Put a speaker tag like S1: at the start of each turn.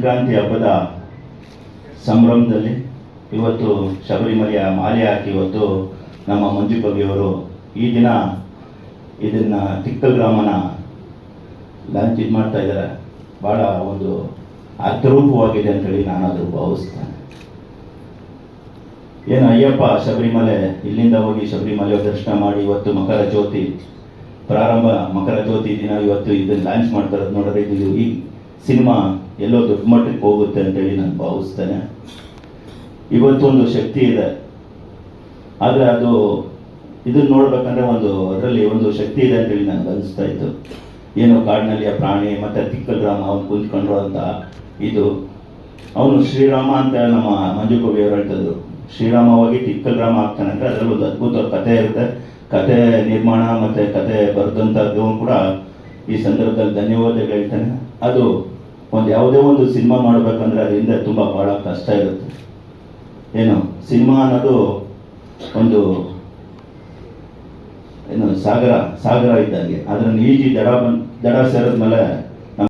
S1: ಸಂಕ್ರಾಂತಿ ಹಬ್ಬದ ಸಂಭ್ರಮದಲ್ಲಿ ಇವತ್ತು ಶಬರಿಮಲೆಯ ಮಾಲೆ ಹಾಕಿ ಇವತ್ತು ನಮ್ಮ ಮಂಜು ಕವಿಯವರು ಈ ದಿನ ಇದನ್ನು ತಿಕ್ಕಲ್ ಗ್ರಾಮನ ಲಾಂಚ್ ಇದು ಮಾಡ್ತಾ ಇದ್ದಾರೆ. ಭಾಳ ಒಂದು ಅರ್ಥರೂಪವಾಗಿದೆ ಅಂತೇಳಿ ನಾನಾದರೂ ಭಾವಿಸ್ತೇನೆ. ಏನು ಅಯ್ಯಪ್ಪ ಶಬರಿಮಲೆ ಇಲ್ಲಿಂದ ಹೋಗಿ ಶಬರಿಮಲೆ ದರ್ಶನ ಮಾಡಿ ಇವತ್ತು ಮಕರ ಜ್ಯೋತಿ ಪ್ರಾರಂಭ, ಮಕರ ಜ್ಯೋತಿ ದಿನ ಇವತ್ತು ಇದನ್ನು ಲಾಂಚ್ ಮಾಡ್ತಾರೆ ನೋಡಿದ್ರೆ ಇದು ಈ ಸಿನಿಮಾ ಎಲ್ಲೋ ದೊಡ್ಡ ಮಟ್ಟಕ್ಕೆ ಹೋಗುತ್ತೆ ಅಂತೇಳಿ ನಾನು ಭಾವಿಸ್ತೇನೆ. ಇವತ್ತೊಂದು ಶಕ್ತಿ ಇದೆ, ಆದರೆ ಅದು ಇದನ್ನು ನೋಡ್ಬೇಕಂದ್ರೆ ಅದರಲ್ಲಿ ಒಂದು ಶಕ್ತಿ ಇದೆ ಅಂತೇಳಿ ನನಗೆ ಅನಿಸ್ತಾ ಇತ್ತು. ಏನೋ ಕಾಡಿನಲ್ಲಿ ಆ ಪ್ರಾಣಿ ಮತ್ತು ತಿಕ್ಕಲ್ ರಾಮ ಅವನು ಕುಂತ್ಕೊಂಡ್ರು ಅಂತ ಇದು ಅವನು ಶ್ರೀರಾಮ ಅಂತ ನಮ್ಮ ಮಂಜು ಕವಿಯವರು ಹೇಳ್ತಿದ್ರು. ಶ್ರೀರಾಮ ಹೋಗಿ ತಿಕ್ಕಲ್ ರಾಮ ಆಗ್ತಾನೆ ಅಂತ ಅದರಲ್ಲಿ ಒಂದು ಅದ್ಭುತವಾದ ಕಥೆ ಇರುತ್ತೆ. ಕಥೆ ನಿರ್ಮಾಣ ಮತ್ತು ಕಥೆ ಬರೆದಂಥದ್ದು ಕೂಡ ಈ ಸಂದರ್ಭದಲ್ಲಿ ಧನ್ಯವಾದ ಹೇಳ್ತಾನೆ. ಅದು ಯಾವುದೇ ಒಂದು ಸಿನಿಮಾ ಮಾಡಬೇಕಂದ್ರೆ ಅದರಿಂದ ತುಂಬ ಭಾಳ ಕಷ್ಟ ಇರುತ್ತೆ. ಏನು ಸಿನಿಮಾ ಅನ್ನೋದು ಒಂದು ಸಾಗರ ಇದ್ದಂಗೆ. ಅದನ್ನು ಈಜಿ ದಡ ಸೇರಿದ್ಮೇಲೆ